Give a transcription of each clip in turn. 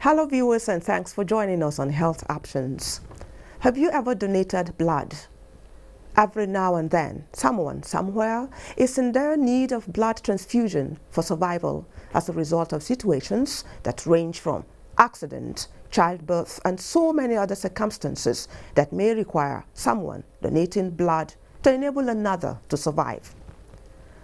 Hello viewers, and thanks for joining us on Health Options. Have you ever donated blood? Every now and then, someone somewhere is in their need of blood transfusion for survival as a result of situations that range from accident, childbirth, and so many other circumstances that may require someone donating blood to enable another to survive.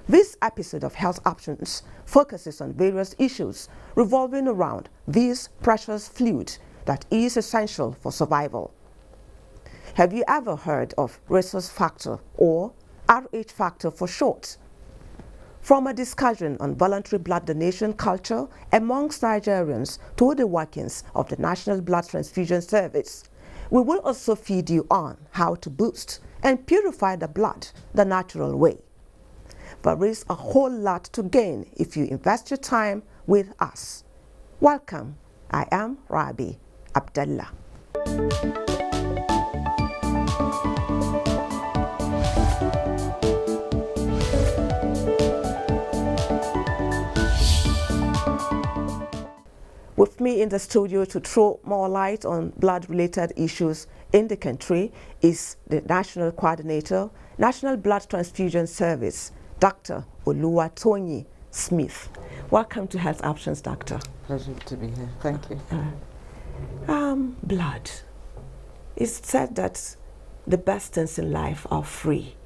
This episode of Health Options focuses on various issues revolving around this precious fluid that is essential for survival. Have you ever heard of rhesus factor, or RH factor for short? From a discussion on voluntary blood donation culture amongst Nigerians to the workings of the National Blood Transfusion Service, we will also feed you on how to boost and purify the blood the natural way. There is a whole lot to gain if you invest your time with us. Welcome. I am Rabi, Abdallah. With me in the studio to throw more light on blood-related issues in the country is the National Coordinator, National Blood Transfusion Service, Dr. Oluwatoyin Smith. Welcome to Health Options, Doctor. Pleasure to be here. Thank you. Blood. It's said that the best things in life are free,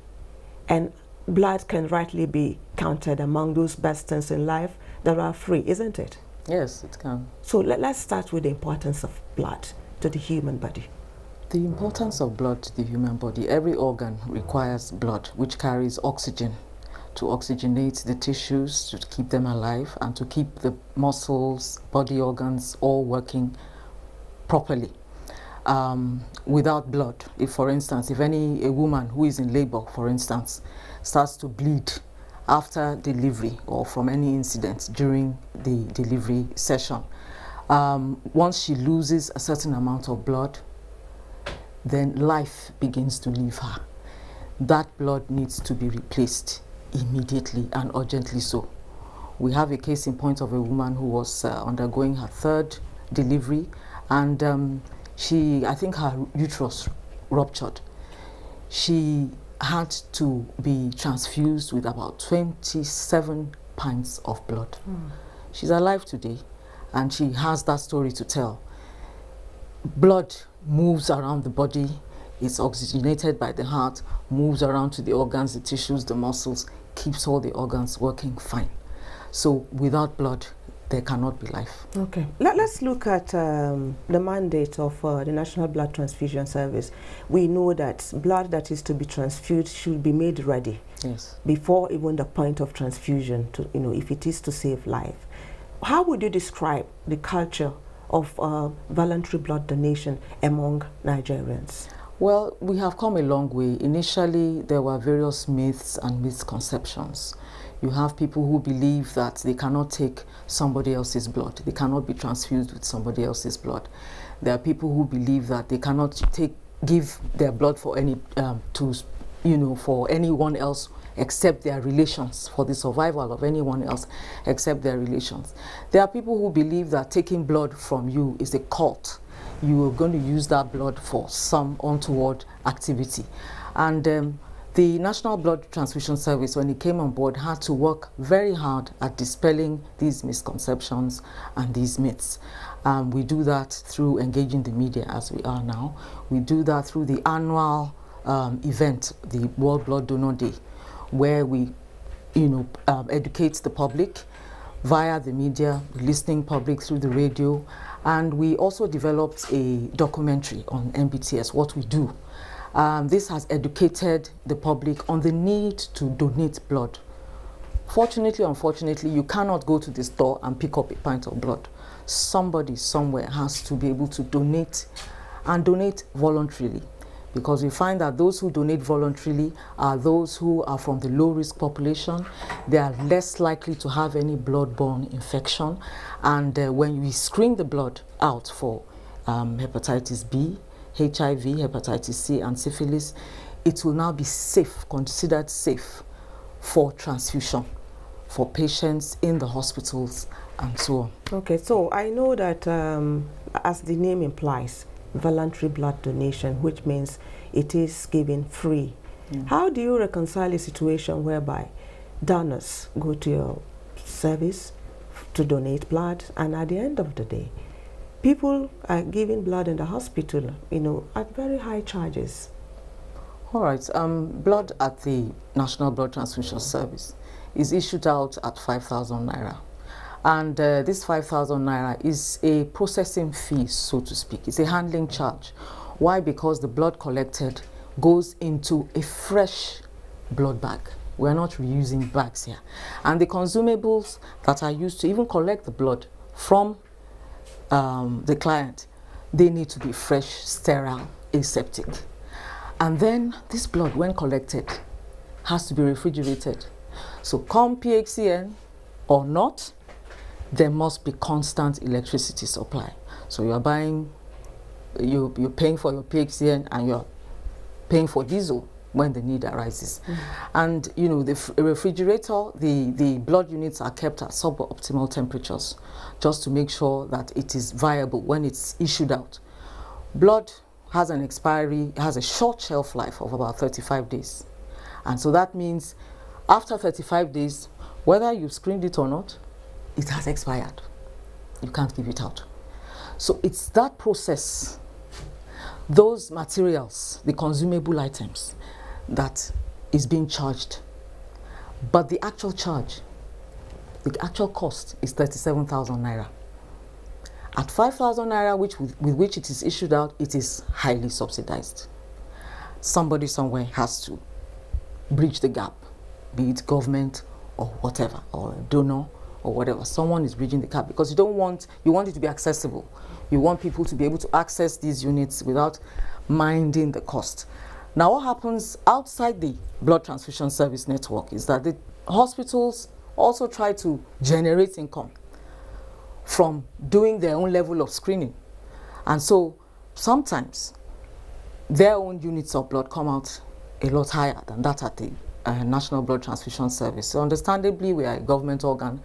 and blood can rightly be counted among those best things in life that are free, isn't it? Yes, it can. So let's start with the importance of blood to the human body. The importance of blood to the human body. Every organ requires blood, which carries oxygen to oxygenate the tissues, to keep them alive, and to keep the muscles, body organs all working properly. Without blood, if for instance, if a woman who is in labor, for instance, starts to bleed after delivery or from any incident during the delivery session, once she loses a certain amount of blood, then life begins to leave her. That blood needs to be replaced immediately and urgently so. We have a case in point of a woman who was undergoing her third delivery, and I think her uterus ruptured. She had to be transfused with about 27 pints of blood. She's alive today, and she has that story to tell. Blood moves around the body, it's oxygenated by the heart, moves around to the organs, the tissues, the muscles, keeps all the organs working fine. So without blood, there cannot be life. Okay. Let's look at the mandate of the National Blood Transfusion Service. We know that blood that is to be transfused should be made ready. Yes. Before even the point of transfusion, to, if it is to save life. How would you describe the culture of voluntary blood donation among Nigerians? Well, we have come a long way. Initially, there were various myths and misconceptions. You have people who believe that they cannot take somebody else's blood. They cannot be transfused with somebody else's blood. There are people who believe that they cannot give their blood for for anyone else except their relations, for the survival of anyone else except their relations. There are people who believe that taking blood from you is a cult. You are going to use that blood for some untoward activity. And the National Blood Transfusion Service, when it came on board, had to work very hard at dispelling these misconceptions and these myths. We do that through engaging the media as we are now. We do that through the annual event, the World Blood Donor Day, where we educate the public via the media, listening public through the radio, And we also developed a documentary on NBTS, what we do. This has educated the public on the need to donate blood. Fortunately, unfortunately, you cannot go to the store and pick up a pint of blood. Somebody somewhere has to be able to donate, and donate voluntarily, because we find that those who donate voluntarily are those who are from the low-risk population. They are less likely to have any blood-borne infection. And when we screen the blood out for hepatitis B, HIV, hepatitis C, and syphilis, it will now be safe, considered safe for transfusion for patients in the hospitals and so on. Okay, so I know that as the name implies, voluntary blood donation, which means it is given free. How do you reconcile a situation whereby donors go to your service to donate blood, and at the end of the day, people are giving blood in the hospital, you know, at very high charges? All right, blood at the National Blood Transfusion Service is issued out at 5,000 naira. And this 5,000 naira is a processing fee, so to speak. It's a handling charge. Why? Because the blood collected goes into a fresh blood bag. We're not reusing bags here. And the consumables that are used to even collect the blood from the client, they need to be fresh, sterile, aseptic. And then this blood, when collected, has to be refrigerated. So come PHCN or not, there must be constant electricity supply. So you're buying, you're paying for your PHCN, and you're paying for diesel when the need arises. And you know, the refrigerator, the blood units are kept at suboptimal temperatures just to make sure that it is viable when it's issued out. Blood has an expiry, has a short shelf life of about 35 days. And so that means after 35 days, whether you've screened it or not, it has expired. You can't give it out. So it's that process, those materials, the consumable items, that is being charged. But the actual charge, the actual cost is 37,000 naira. At 5,000 naira, with which it is issued out, it is highly subsidized. Somebody somewhere has to bridge the gap, be it government or whatever, or a donor or whatever. Someone is bridging the gap, because you want it to be accessible. You want people to be able to access these units without minding the cost. Now, what happens outside the blood transfusion service network is that the hospitals also try to generate income from doing their own level of screening. And so sometimes their own units of blood come out a lot higher than that at the National Blood Transfusion Service. So understandably, we are a government organ.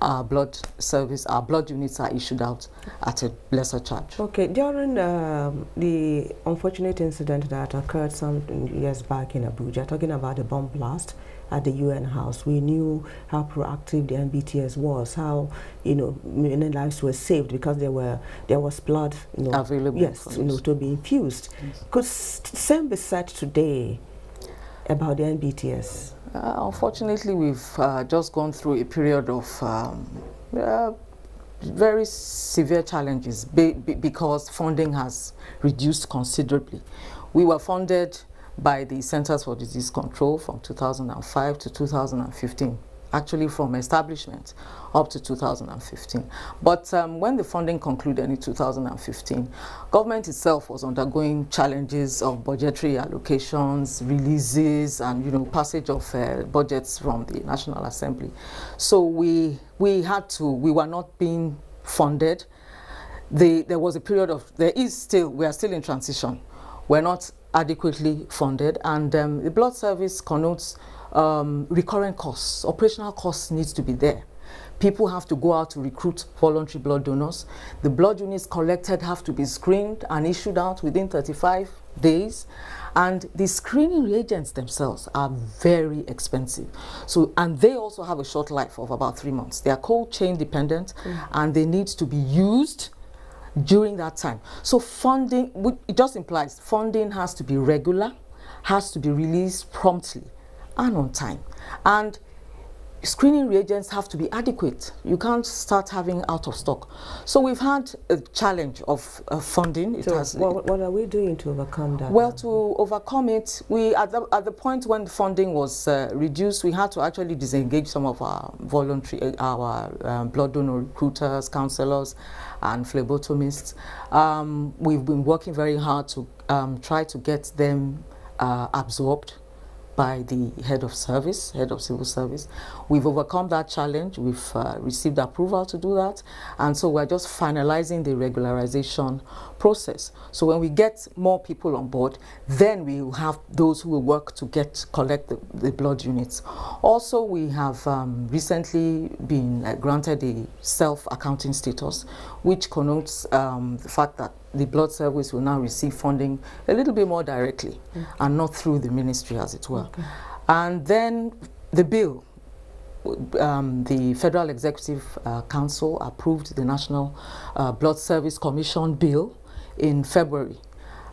Our blood service, our blood units are issued out at a lesser charge. Okay, during the unfortunate incident that occurred some years back in Abuja, talking about the bomb blast at the UN house, we knew how proactive the NBTS was, how, you know, many lives were saved because there was blood, you know, available, yes, you know, to be infused. Yes. Could same be said today about the NBTS? Unfortunately, we've just gone through a period of very severe challenges because funding has reduced considerably. We were funded by the Centers for Disease Control from 2005 to 2015, actually from establishment up to 2015. But when the funding concluded in 2015, government itself was undergoing challenges of budgetary allocations, releases, and, you know, passage of budgets from the National Assembly. So we were not being funded. There was a period of, we are still in transition. We're not adequately funded, and the blood service connotes recurrent costs. Operational costs needs to be there. People have to go out to recruit voluntary blood donors. The blood units collected have to be screened and issued out within 35 days. And the screening reagents themselves are very expensive. So, and they also have a short life of about 3 months. They are cold chain dependent, and they need to be used during that time. So funding, it just implies funding has to be regular, has to be released promptly and on time. And screening reagents have to be adequate. You can't start having out of stock. So we've had a challenge of funding. What are we doing to overcome that? Well, to overcome it, we at the point when funding was reduced, we had to actually disengage some of our voluntary, blood donor recruiters, counselors, and phlebotomists. We've been working very hard to try to get them absorbed by the head of civil service. We've overcome that challenge. We've received approval to do that. And so we're just finalizing the regularization process. So when we get more people on board, then we will have those who will work to collect the blood units. Also, we have recently been granted a self-accounting status, which connotes the fact that the blood service will now receive funding a little bit more directly, and not through the ministry, as it were. Okay. And then the bill, the Federal Executive Council approved the National Blood Service Commission bill in February.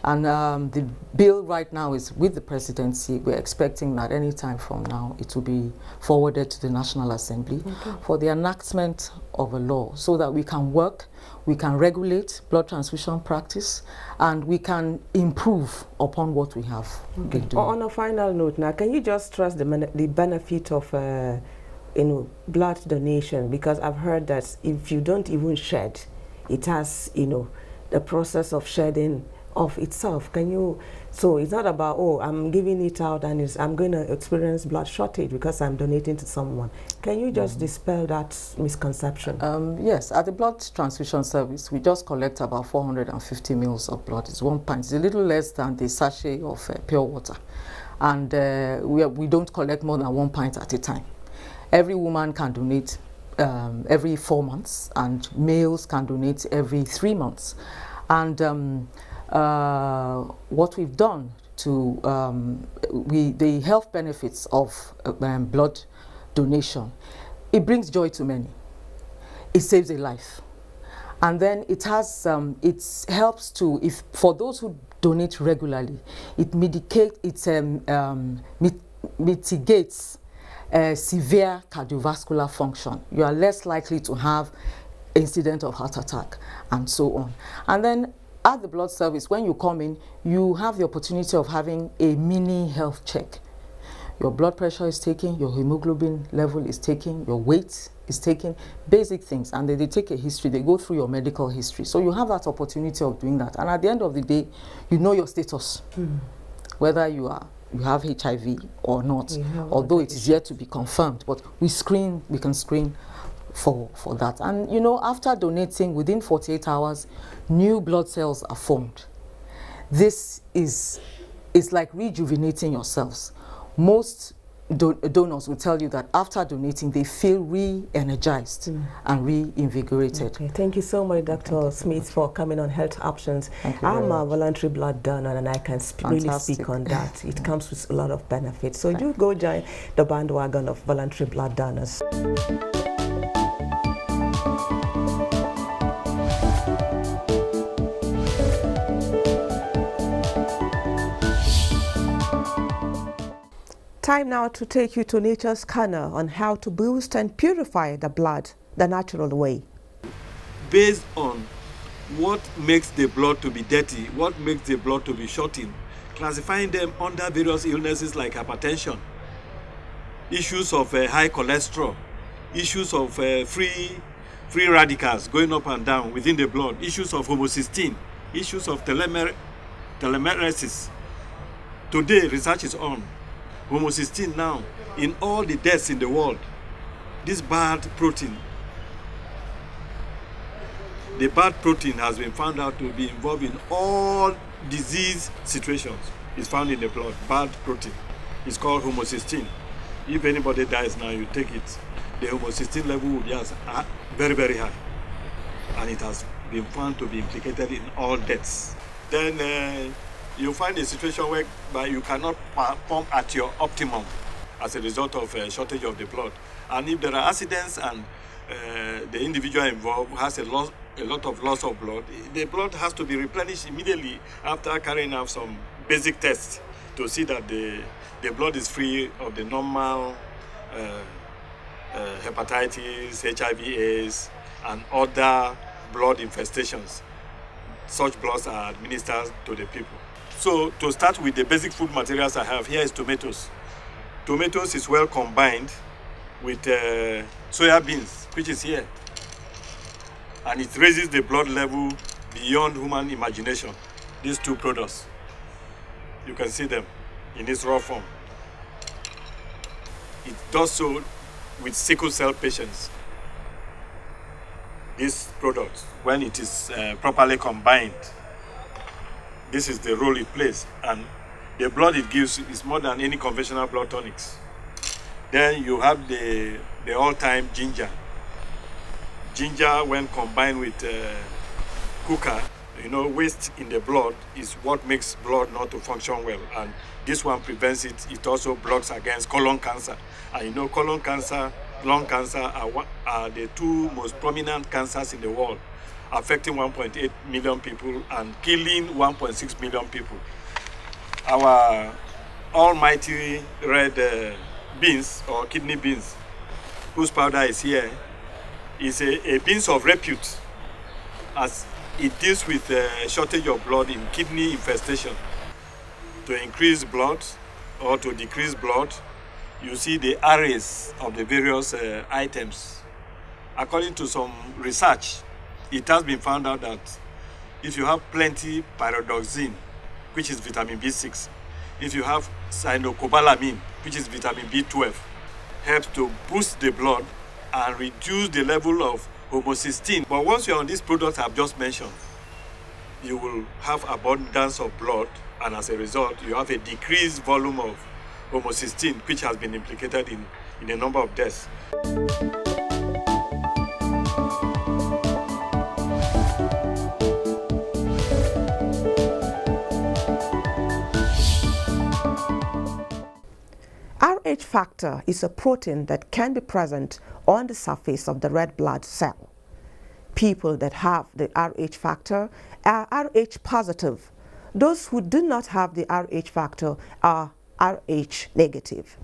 And the bill right now is with the presidency. We're expecting that any time from now it will be forwarded to the National Assembly for the enactment of a law, so that we can work, we can regulate blood transfusion practice, and we can improve upon what we have been doing. On a final note now, can you just stress the benefit of blood donation? Because I've heard that if you don't even shed, it has, the process of shedding of itself. Can you, so it's not about, oh, I'm giving it out and I'm going to experience blood shortage because I'm donating to someone. Can you just dispel that misconception? Yes, at the blood transfusion service, we just collect about 450 mils of blood. It's 1 pint. It's a little less than the sachet of pure water. And we don't collect more than 1 pint at a time. Every woman can donate every 4 months, and males can donate every 3 months. And what we've done to the health benefits of blood donation, it brings joy to many. It saves a life, and then it has it helps to, if for those who donate regularly, it mitigates severe cardiovascular function. You are less likely to have incident of heart attack and so on. And then at the blood service, when you come in, you have the opportunity of having a mini health check. Your blood pressure is taken, your hemoglobin level is taken, your weight is taken, basic things. And then they take a history, they go through your medical history. So you have that opportunity of doing that. And at the end of the day, you know your status, whether you have HIV or not, although it is yet to be confirmed. But we can screen for that. And after donating, within 48 hours, new blood cells are formed. This is like rejuvenating yourselves. Most donors will tell you that after donating, they feel re-energized and reinvigorated. Okay. Thank you so much, Dr. Smith, for coming on Health Options. I'm a voluntary blood donor, and I can really speak on that. It comes with a lot of benefits. So do go join the bandwagon of voluntary blood donors. Time now to take you to Nature's Corner on how to boost and purify the blood the natural way. Based on what makes the blood to be dirty, what makes the blood to be shortened, classifying them under various illnesses like hypertension, issues of high cholesterol, issues of free radicals going up and down within the blood, issues of homocysteine, issues of telomeresis. Today, research is on homocysteine now in all the deaths in the world. This bad protein, the bad protein has been found out to be involved in all disease situations. It's found in the blood, bad protein. It's called homocysteine. If anybody dies now, you take it, the homocysteine level will be very, very high. And it has been found to be implicated in all deaths. Then you find a situation where you cannot pump at your optimum as a result of a shortage of the blood. And if there are accidents and the individual involved has a lot of loss of blood, the blood has to be replenished immediately after carrying out some basic tests to see that the blood is free of the normal hepatitis, HIV/AIDS, and other blood infestations. Such bloods are administered to the people. So to start with the basic food materials I have, here is tomatoes. Tomatoes is well combined with soya beans, which is here. And it raises the blood level beyond human imagination. These two products, you can see them in its raw form. It does so with sickle cell patients. This product, when it is properly combined, this is the role it plays. And the blood it gives is more than any conventional blood tonics. Then you have the all-time ginger. Ginger, when combined with kuka, you know, waste in the blood is what makes blood not to function well. And this one prevents it. It also blocks against colon cancer. And you know, colon cancer, lung cancer are the two most prominent cancers in the world, affecting 1.8 million people and killing 1.6 million people. Our almighty red beans or kidney beans, whose powder is here, is a beans of repute, as it deals with a shortage of blood in kidney infestation. To increase blood or to decrease blood, you see the arrays of the various items. According to some research, it has been found out that if you have plenty pyridoxine, which is vitamin B6, if you have cyanocobalamin, which is vitamin B12, helps to boost the blood and reduce the level of homocysteine. But once you're on these products I've just mentioned, you will have abundance of blood, and as a result, you have a decreased volume of homocysteine, which has been implicated in a number of deaths. Rh factor is a protein that can be present on the surface of the red blood cell. People that have the Rh factor are Rh positive. Those who do not have the Rh factor are Rh negative.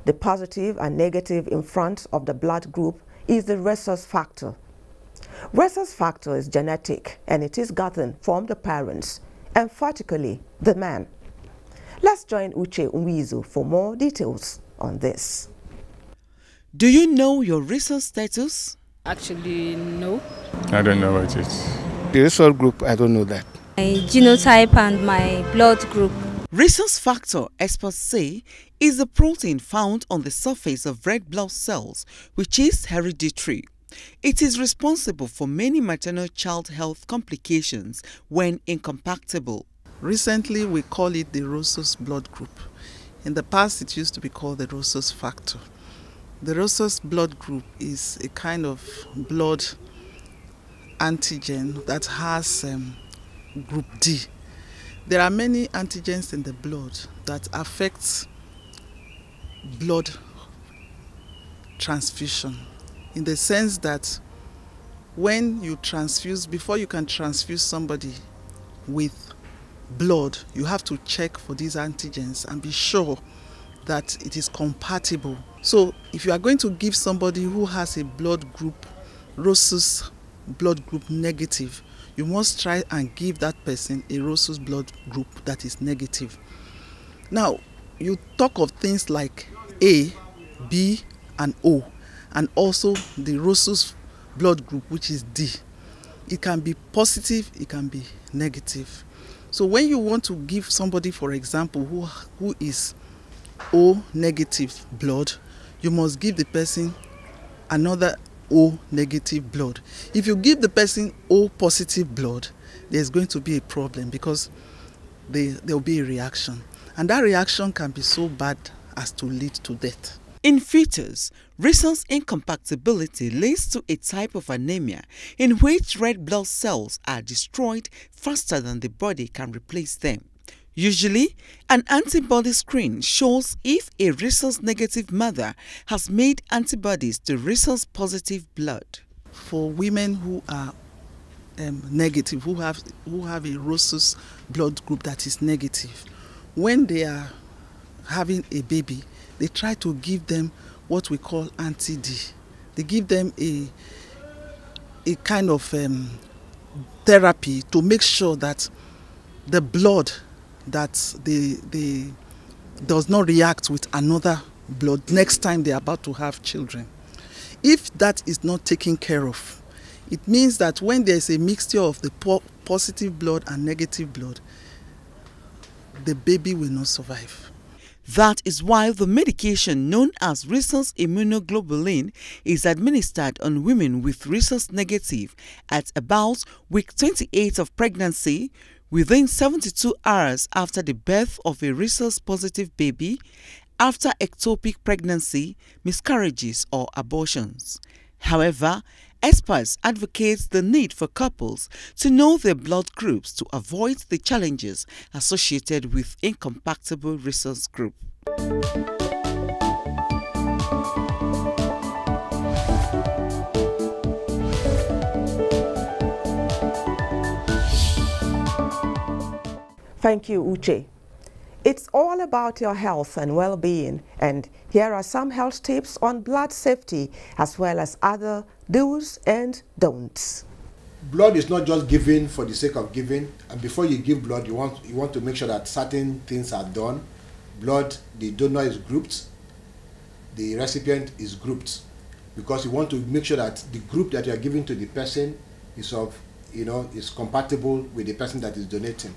The positive and negative in front of the blood group is the rhesus factor. Rhesus factor is genetic and it is gotten from the parents, emphatically the man. Let's join Uche Umizu for more details on this. Do you know your rhesus status? Actually, no. I don't know what it is. The rhesus group, I don't know that. My genotype and my blood group. Rhesus factor, experts say, is the protein found on the surface of red blood cells, which is hereditary. It is responsible for many maternal-child health complications when incompatible. Recently, we call it the rhesus blood group. In the past, it used to be called the rhesus factor. The rhesus blood group is a kind of blood antigen that has group D. There are many antigens in the blood that affect blood transfusion, in the sense that when you transfuse, before you can transfuse somebody with blood, you have to check for these antigens and be sure that it is compatible. So if you are going to give somebody who has a blood group, rhesus blood group negative, you must try and give that person a rhesus blood group that is negative. Now, you talk of things like A, B, and O, and also the rhesus blood group, which is D. It can be positive, it can be negative. So when you want to give somebody, for example, who is O negative blood, you must give the person another O negative blood. If you give the person O positive blood, there's going to be a problem because there will be a reaction. And that reaction can be so bad as to lead to death. In fetus, rhesus incompatibility leads to a type of anemia in which red blood cells are destroyed faster than the body can replace them. Usually, an antibody screen shows if a rhesus negative mother has made antibodies to rhesus positive blood. For women who are negative, who have a rhesus blood group that is negative, when they are having a baby, they try to give them what we call anti-D. They give them a kind of therapy to make sure that the blood that they does not react with another blood next time they're about to have children. If that is not taken care of, it means that when there's a mixture of the positive blood and negative blood, the baby will not survive. That is why the medication known as rhesus immunoglobulin is administered on women with rhesus negative at about week 28 of pregnancy, within 72 hours after the birth of a rhesus positive baby, after ectopic pregnancy, miscarriages or abortions. However, experts advocate the need for couples to know their blood groups to avoid the challenges associated with incompatible rhesus group. Thank you, Uche. It's all about your health and well-being, and here are some health tips on blood safety as well as other do's and don'ts. Blood is not just given for the sake of giving, and before you give blood, you want to make sure that certain things are done. Blood, the donor is grouped, the recipient is grouped, because you want to make sure that the group that you are giving to the person is is compatible with the person that is donating.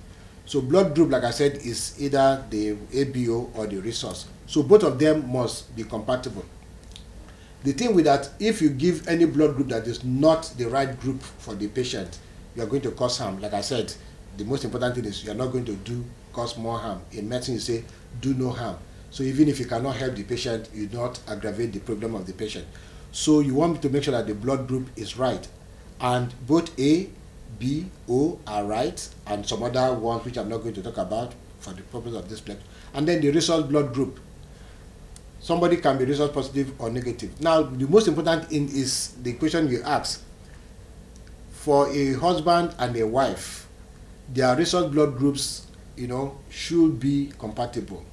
So blood group, like I said, is either the ABO or the rhesus. So both of them must be compatible. The thing with that, if you give any blood group that is not the right group for the patient, you are going to cause harm. Like I said, the most important thing is you are not going to cause more harm. In medicine, you say, do no harm. So even if you cannot help the patient, you do not aggravate the problem of the patient. So you want to make sure that the blood group is right. And both A, B, O are right, and some other ones which I'm not going to talk about for the purpose of this lecture. And then the rhesus blood group. Somebody can be rhesus positive or negative. Now, the most important thing is the question you ask. For a husband and a wife, their rhesus blood groups, should be compatible.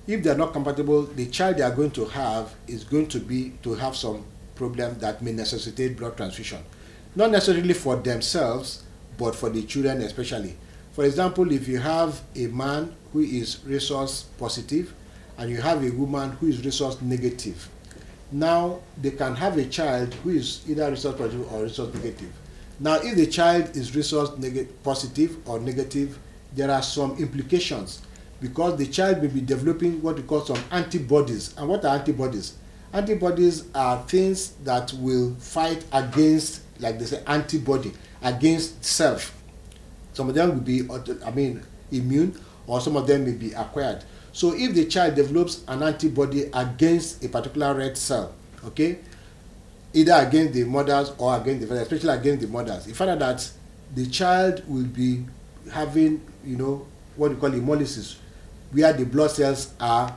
If they are not compatible, the child they are going to have is going to have some problem that may necessitate blood transfusion. Not necessarily for themselves, but for the children especially. For example, if you have a man who is rhesus positive and you have a woman who is rhesus negative, now they can have a child who is either rhesus positive or rhesus negative. Now, if the child is rhesus positive or negative, there are some implications, because the child may be developing what we call some antibodies. And what are antibodies? Antibodies are things that will fight against, like they say, antibody against self. Some of them will be, immune, or some of them may be acquired. So if the child develops an antibody against a particular red cell, okay, either against the mothers or against the fathers, especially against the mothers, you find out that the child will be having, what we call hemolysis, where the blood cells are,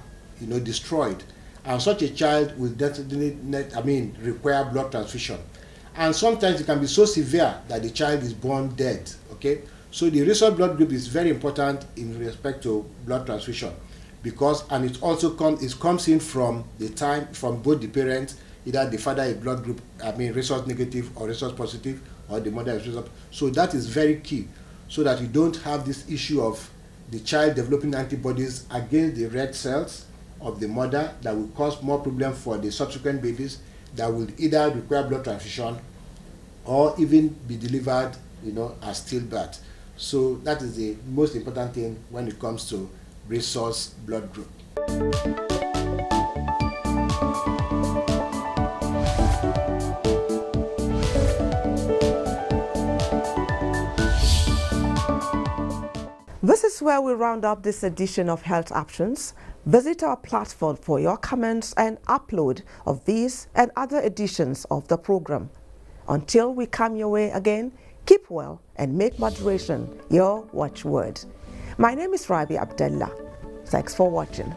destroyed. And such a child will definitely require blood transfusion. And sometimes it can be so severe that the child is born dead. Okay, so the rhesus blood group is very important in respect to blood transfusion, because it also comes in from both the parents, either the father is blood group rhesus negative or rhesus positive, or the mother is rhesus. So that is very key, so that you don't have this issue of the child developing antibodies against the red cells of the mother that will cause more problem for the subsequent babies that will either require blood transfusion or even be delivered, as stillbirth. So that is the most important thing when it comes to rhesus blood group. This is where we round up this edition of Health Options. Visit our platform for your comments and upload of these and other editions of the program. Until we come your way again, keep well and make moderation your watchword. My name is Rabi Abdallah. Thanks for watching.